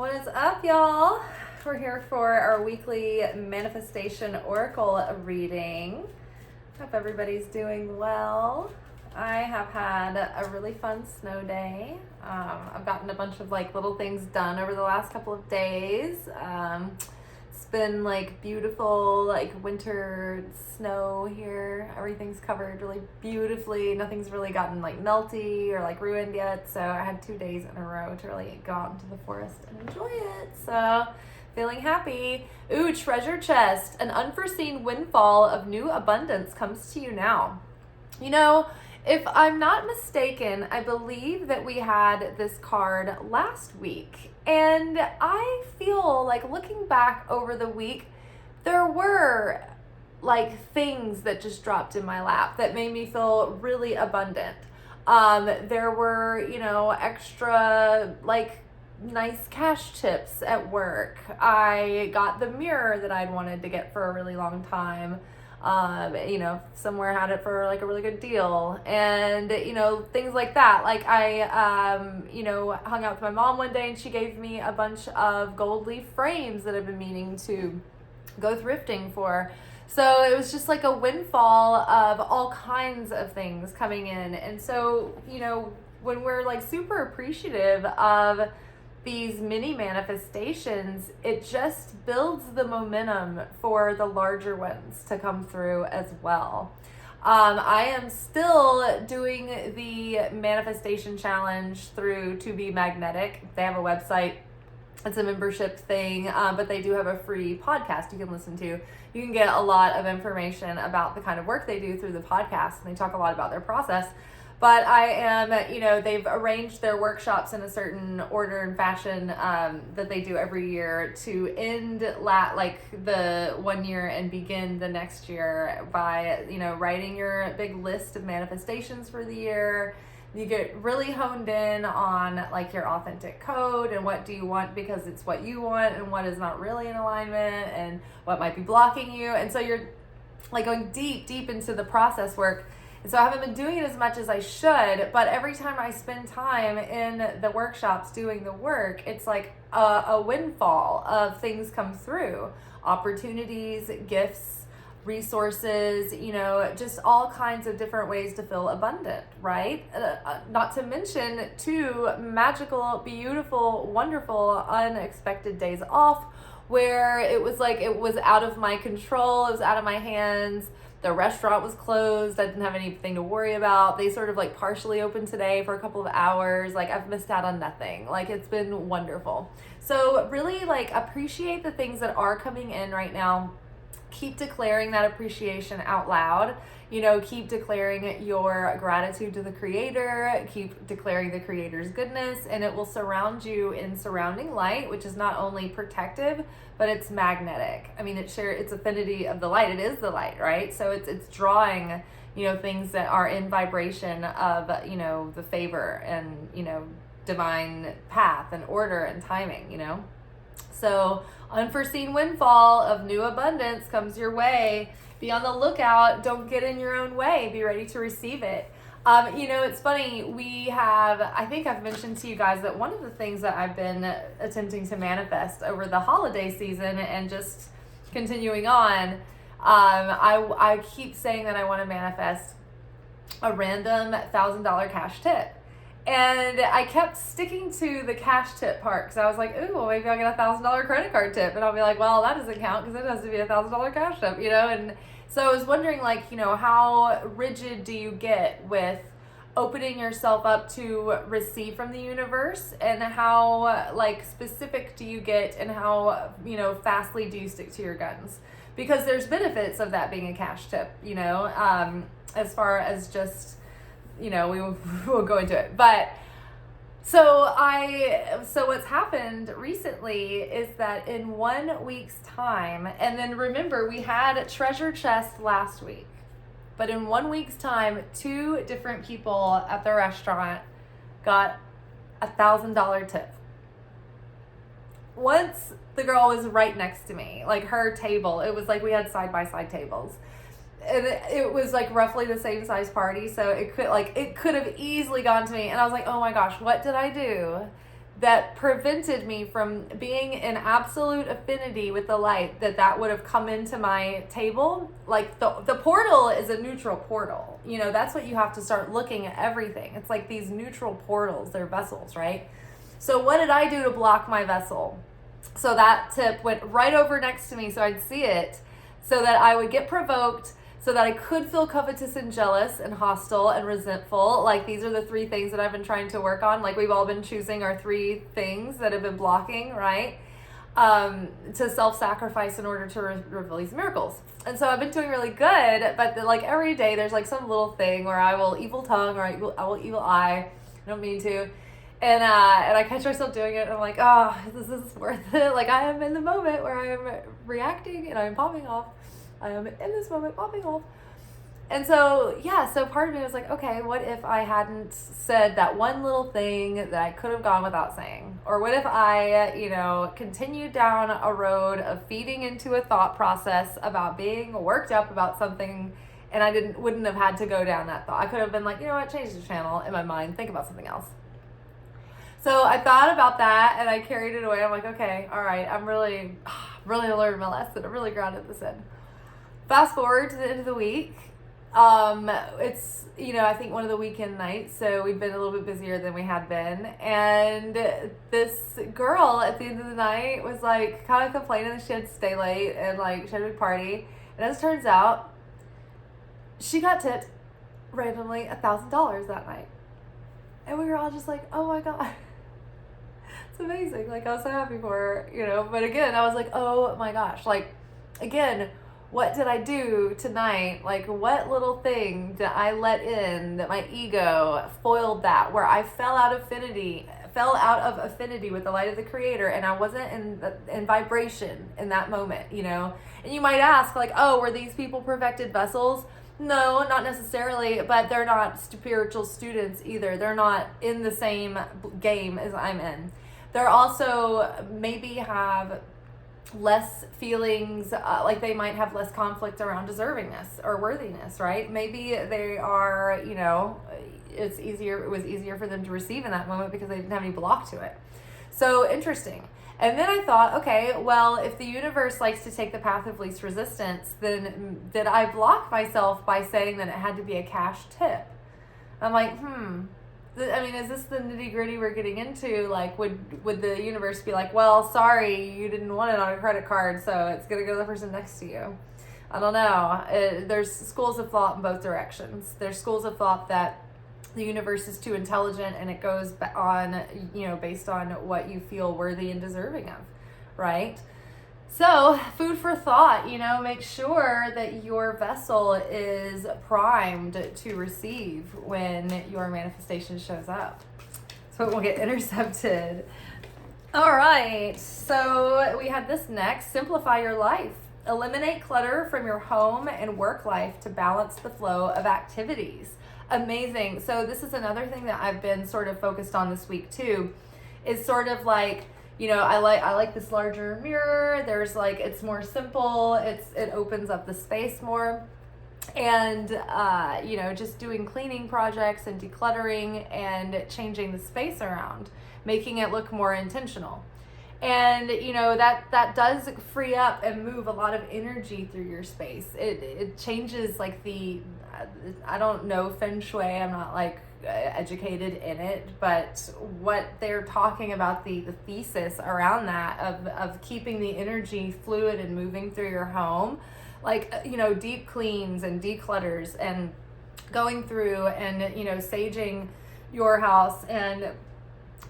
What is up, y'all? We're here for our weekly manifestation oracle reading. Hope everybody's doing well. I have had a really fun snow day. I've gotten a bunch of little things done over the last couple of days. It's been beautiful winter snow here. Everything's covered really beautifully. Nothing's really gotten melty or ruined yet. So I had 2 days in a row to really go out into the forest and enjoy it. So feeling happy. Ooh, treasure chest. An unforeseen windfall of new abundance comes to you now. You know, if I'm not mistaken, I believe that we had this card last week. And I feel like looking back over the week, there were things that just dropped in my lap that made me feel really abundant. There were, extra nice cash tips at work. I got the mirror that I'd wanted to get for a really long time. Somewhere had it for a really good deal, and things like that. I hung out with my mom one day and she gave me a bunch of gold leaf frames that I've been meaning to go thrifting for. So it was just a windfall of all kinds of things coming in. And so, when we're super appreciative of these mini manifestations, it just builds the momentum for the larger ones to come through as well. I am still doing the manifestation challenge through To Be Magnetic. They have a website. It's a membership thing, but they do have a free podcast you can listen to. You can get a lot of information about the kind of work they do through the podcast, and they talk a lot about their process. But I am, they've arranged their workshops in a certain order and fashion that they do every year to end the 1 year and begin the next year by, writing your big list of manifestations for the year. You get really honed in on your authentic code and what do you want because it's what you want and what is not really in alignment and what might be blocking you. And so you're going deep into the process work. And so I haven't been doing it as much as I should, but every time I spend time in the workshops doing the work, it's a windfall of things come through. Opportunities, gifts, resources, just all kinds of different ways to feel abundant, right? Not to mention 2 magical, beautiful, wonderful, unexpected days off where it was it was out of my control, it was out of my hands. The restaurant was closed. I didn't have anything to worry about. They sort of partially opened today for a couple of hours. I've missed out on nothing. It's been wonderful. So really appreciate the things that are coming in right now. Keep declaring that appreciation out loud. Keep declaring your gratitude to the Creator. Keep declaring the Creator's goodness, and it will surround you in surrounding light, which is not only protective, but it's magnetic. I mean, it's affinity of the light. It is the light, right? So it's drawing, things that are in vibration of, the favor and, divine path and order and timing, So unforeseen windfall of new abundance comes your way. Be on the lookout. Don't get in your own way. Be ready to receive it. It's funny. I think I've mentioned to you guys that one of the things that I've been attempting to manifest over the holiday season and just continuing on, I keep saying that I want to manifest a random $1,000 cash tip. And I kept sticking to the cash tip part because I was like, ooh, well, maybe I'll get a $1,000 credit card tip. And I'll be like, well, that doesn't count because it has to be a $1,000 cash tip, And so I was wondering, how rigid do you get with opening yourself up to receive from the universe? And how, specific do you get and how, fastly do you stick to your guns? Because there's benefits of that being a cash tip, as far as just... we will go into it. But so what's happened recently is that in 1 week's time, and then remember we had treasure chest last week, but in 1 week's time, 2 different people at the restaurant got $1,000 tip. Once the girl was right next to me, her table, it was we had side-by-side tables. And it was roughly the same size party, so it could have easily gone to me. And I was like, oh my gosh, what did I do that prevented me from being in absolute affinity with the light, that would have come into my table. Like the portal is a neutral portal. You know, that's what you have to start looking at everything. It's like these neutral portals, they're vessels, right? So what did I do to block my vessel? So that tip went right over next to me so I'd see it, so that I would get provoked, so that I could feel covetous and jealous and hostile and resentful. Like, these are the 3 things that I've been trying to work on. Like, we've all been choosing our 3 things that have been blocking, right? To self-sacrifice in order to reveal these miracles. And so I've been doing really good, but like every day there's like some little thing where I will evil tongue or I will evil eye. I don't mean to. And I catch myself doing it and I'm like, oh, this is worth it. Like, I am in the moment where I am reacting and I'm popping off. I am in this moment popping off. And so, yeah, so part of me was like, okay, what if I hadn't said that one little thing that I could have gone without saying? Or what if I, continued down a road of feeding into a thought process about being worked up about something, and I wouldn't have had to go down that thought. I could have been like, you know what, change the channel in my mind, think about something else. So I thought about that and I carried it away. I'm like, okay, all right, I'm really learned my lesson. I really grounded this in. Fast forward to the end of the week. It's, I think one of the weekend nights, so we've been a little bit busier than we had been. And this girl at the end of the night was like kind of complaining that she had to stay late and like she had a big party. And as it turns out, she got tipped randomly $1,000 that night. And we were all just like, oh my God. It's amazing. Like, I was so happy for her, but again, I was like, oh my gosh, like, again, what did I do tonight? Like, what little thing did I let in that my ego foiled that, where I fell out of affinity with the light of the Creator, and I wasn't in vibration in that moment, And you might ask, like, oh, were these people perfected vessels? No, not necessarily, but they're not spiritual students either. They're not in the same game as I'm in. They're also maybe have less feelings, like they might have less conflict around deservingness or worthiness, right? Maybe they are, it was easier for them to receive in that moment because they didn't have any block to it. So interesting. And then I thought, okay, well, if the universe likes to take the path of least resistance, then did I block myself by saying that it had to be a cash tip? I'm like, is this the nitty gritty we're getting into? Like, would the universe be like, well, sorry, you didn't want it on a credit card, so it's going to go to the person next to you? I don't know. There's schools of thought in both directions. There's schools of thought that the universe is too intelligent and it goes on, based on what you feel worthy and deserving of, right? So, food for thought, make sure that your vessel is primed to receive when your manifestation shows up, so it won't get intercepted. All right, so we had this next. Simplify your life. Eliminate clutter from your home and work life to balance the flow of activities. Amazing. So this is another thing that I've been sort of focused on this week too, is sort of like, I like this larger mirror. There's like, it's more simple. It opens up the space more. And, just doing cleaning projects and decluttering and changing the space around, making it look more intentional. And, that does free up and move a lot of energy through your space. It changes like I don't know Feng Shui. I'm not like educated in it, but what they're talking about, the thesis around that of keeping the energy fluid and moving through your home, like, deep cleans and declutters and going through and, saging your house and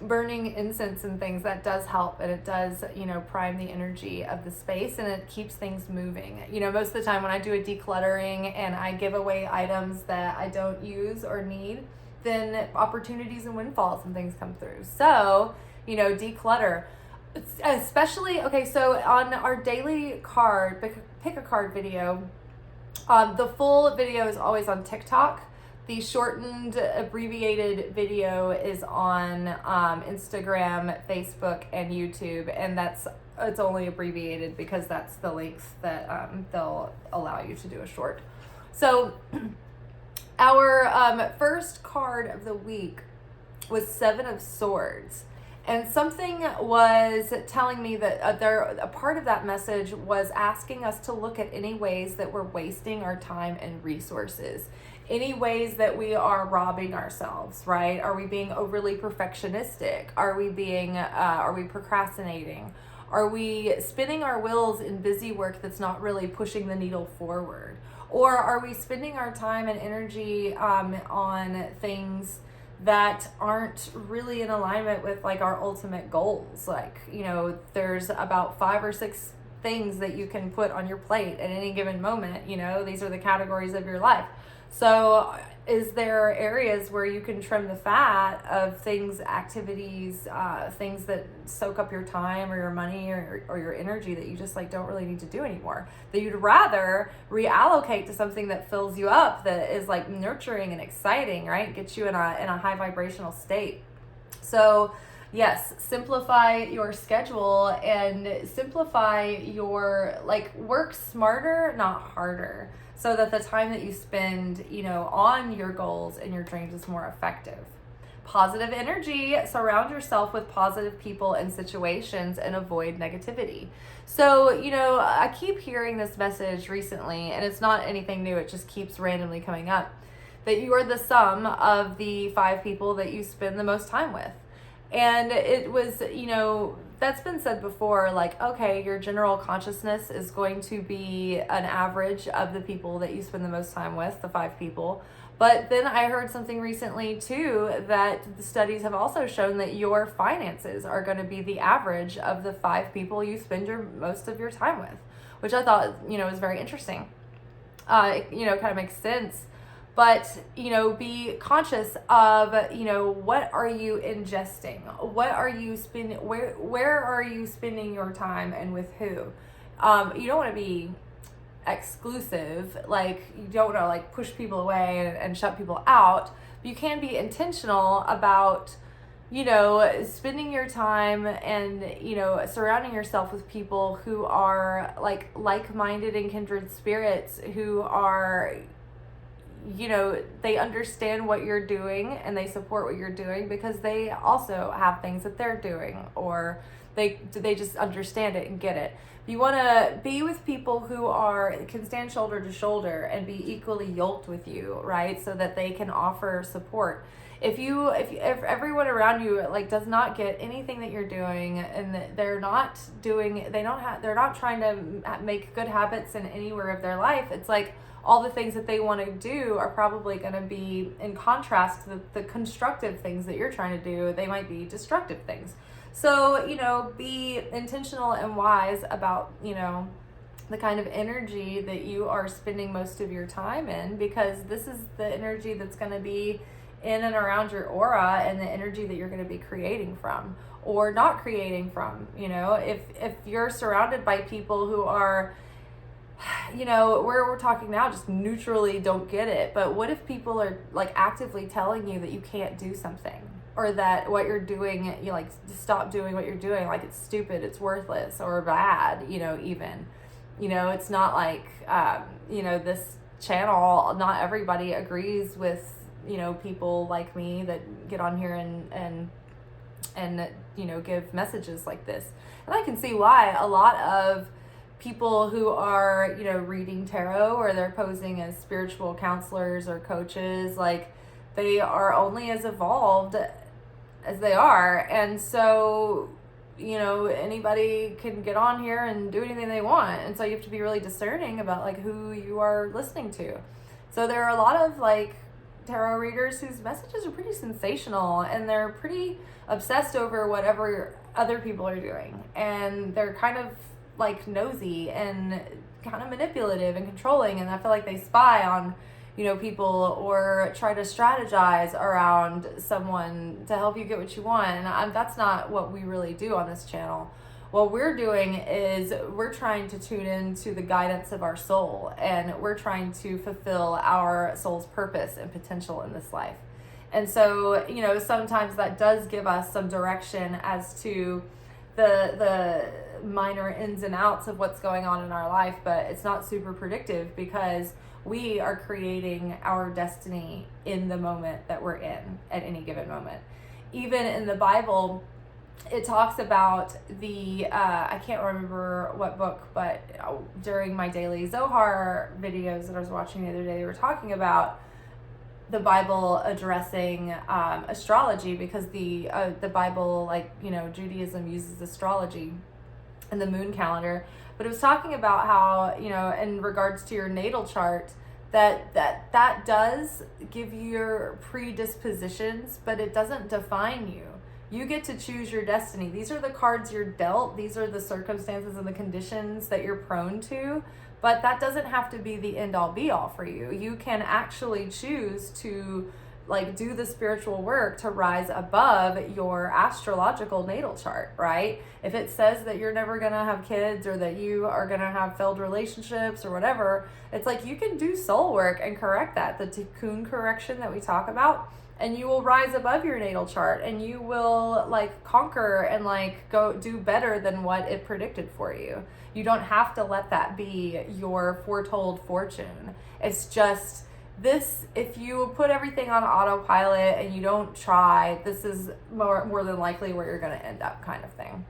burning incense and things, that does help, and it does, prime the energy of the space, and it keeps things moving. Most of the time when I do a decluttering and I give away items that I don't use or need, then opportunities and windfalls and things come through. So, declutter. Especially, okay, so on our daily card, pick a card video, the full video is always on TikTok. The shortened, abbreviated video is on Instagram, Facebook, and YouTube, and it's only abbreviated because that's the length that they'll allow you to do a short. So our first card of the week was 7 of Swords, And something was telling me that a part of that message was asking us to look at any ways that we're wasting our time and resources, any ways that we are robbing ourselves, right? Are we being overly perfectionistic? Are we procrastinating? Are we spinning our wheels in busy work that's not really pushing the needle forward? Or are we spending our time and energy on things that aren't really in alignment with like our ultimate goals? Like, there's about 5 or 6 things that you can put on your plate at any given moment. These are the categories of your life. So is there areas where you can trim the fat of things, activities, things that soak up your time or your money or your energy that you just like don't really need to do anymore, that you'd rather reallocate to something that fills you up, that is like nurturing and exciting, right? Gets you in a high vibrational state. So yes, simplify your schedule and simplify your work smarter, not harder, so that the time that you spend, on your goals and your dreams is more effective. Positive energy, surround yourself with positive people and situations and avoid negativity. So, I keep hearing this message recently, and it's not anything new, it just keeps randomly coming up, that you are the sum of the 5 people that you spend the most time with. And it was, that's been said before, like, okay, your general consciousness is going to be an average of the people that you spend the most time with, the 5 people. But then I heard something recently too, that the studies have also shown that your finances are going to be the average of the 5 people you spend most of your time with, which I thought, was very interesting. It, kind of makes sense. But, be conscious of, what are you ingesting? What are you spending? Where are you spending your time and with who? You don't want to be exclusive. You don't want to push people away and shut people out. But you can be intentional about, spending your time and, surrounding yourself with people who are like-minded and kindred spirits, who are, they understand what you're doing and they support what you're doing because they also have things that they're doing, or they just understand it and get it. You want to be with people who can stand shoulder to shoulder and be equally yoked with you, right? So that they can offer support. If everyone around you does not get anything that you're doing, and they're not trying to make good habits in anywhere of their life, it's like all the things that they want to do are probably going to be in contrast to the constructive things that you're trying to do. They might be destructive things. So, be intentional and wise about, the kind of energy that you are spending most of your time in, because this is the energy that's going to be in and around your aura, and the energy that you're going to be creating from or not creating from. If you're surrounded by people who are, where we're talking now, just neutrally don't get it. But what if people are actively telling you that you can't do something, or that what you're doing, stop doing what you're doing, it's stupid, it's worthless, or bad, even, it's not this channel, not everybody agrees with, people like me that get on here and give messages like this. And I can see why a lot of people who are, reading tarot, or they're posing as spiritual counselors or coaches, they are only as evolved as they are. And so, anybody can get on here and do anything they want. And so you have to be really discerning about who you are listening to. So there are a lot of tarot readers whose messages are pretty sensational, and they're pretty obsessed over whatever other people are doing. And they're kind of nosy and kind of manipulative and controlling, and I feel like they spy on people, or try to strategize around someone to help you get what you want. And that's not what we really do on this channel. What we're doing is we're trying to tune into the guidance of our soul, and we're trying to fulfill our soul's purpose and potential in this life. And so, sometimes that does give us some direction as to the minor ins and outs of what's going on in our life, but it's not super predictive, because we are creating our destiny in the moment that we're in at any given moment. Even in the Bible, it talks about the, I can't remember what book, but during my daily Zohar videos that I was watching the other day, they were talking about the Bible addressing astrology, because the Bible, like, Judaism uses astrology and the moon calendar, but it was talking about how, in regards to your natal chart, that does give you your predispositions, but it doesn't define you. You get to choose your destiny. These are the cards you're dealt. These are the circumstances and the conditions that you're prone to, but that doesn't have to be the end all be all for you. You can actually choose to do the spiritual work to rise above your astrological natal chart, right? If it says that you're never going to have kids, or that you are going to have failed relationships or whatever, it's like you can do soul work and correct that, the tikkun correction that we talk about, and you will rise above your natal chart, and you will conquer and go do better than what it predicted for you. You don't have to let that be your foretold fortune. It's just this, if you put everything on autopilot and you don't try, this is more than likely where you're going to end up, kind of thing.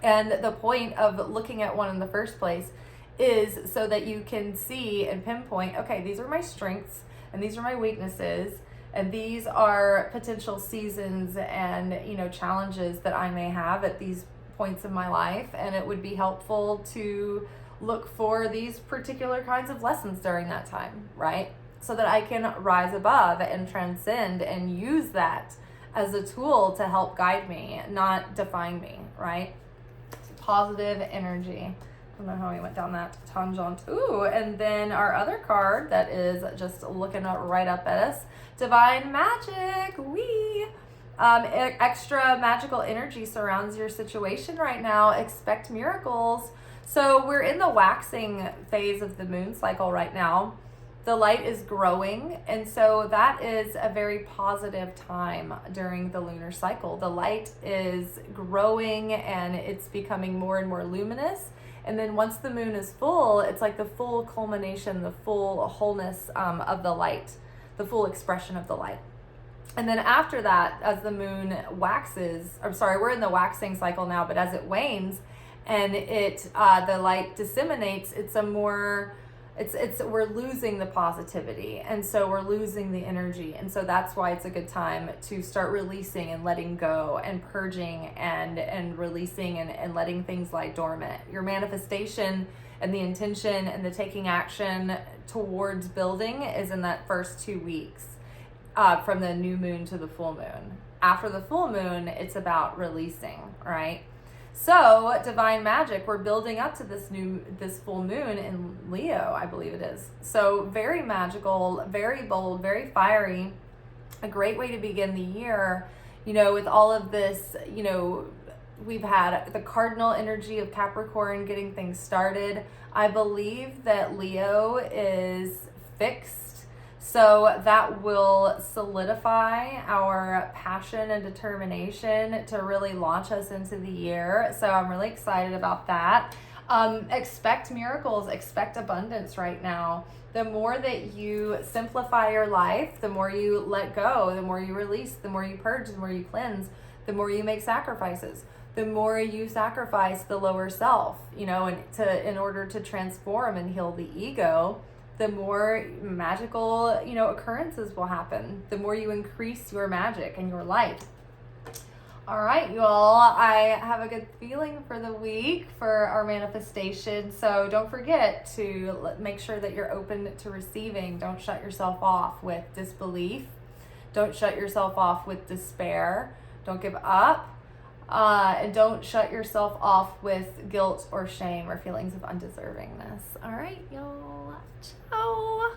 And the point of looking at one in the first place is so that you can see and pinpoint, okay, these are my strengths and these are my weaknesses, and these are potential seasons and challenges that I may have at these points in my life, and it would be helpful to look for these particular kinds of lessons during that time, right? So that I can rise above and transcend and use that as a tool to help guide me, not define me, right? Positive energy. I don't know how we went down that tangent. Ooh, and then our other card that is just looking right up at us, Divine Magic. Extra magical energy surrounds your situation right now. Expect miracles. So we're in the waxing phase of the moon cycle right now. The light is growing, and so that is a very positive time during the lunar cycle. The light is growing and it's becoming more and more luminous. And then once the moon is full, it's like the full culmination, the full wholeness of the light, the full expression of the light. And then after that, as the moon waxes, we're in the waxing cycle now, but as it wanes and the light disseminates, we're losing the positivity, and so we're losing the energy, and so that's why it's a good time to start releasing and letting go and purging and releasing and letting things lie dormant. Your manifestation and the intention and the taking action towards building is in that first 2 weeks, from the new moon to the full moon. After the full moon, it's about releasing, right? So Divine Magic, we're building up to this full moon in Leo, I believe it is. So very magical, very bold, very fiery. A great way to begin the year, with all of this, we've had the cardinal energy of Capricorn getting things started. I believe that Leo is fixed. So that will solidify our passion and determination to really launch us into the year. So I'm really excited about that. Expect miracles, expect abundance right now. The more that you simplify your life, the more you let go, the more you release, the more you purge, the more you cleanse, the more you make sacrifices. The more you sacrifice the lower self, in order to transform and heal the ego, the more magical, occurrences will happen. The more you increase your magic and your light. All right, you all, I have a good feeling for the week for our manifestation. So don't forget to make sure that you're open to receiving. Don't shut yourself off with disbelief. Don't shut yourself off with despair. Don't give up. And don't shut yourself off with guilt or shame or feelings of undeservingness. All right, y'all. Ciao.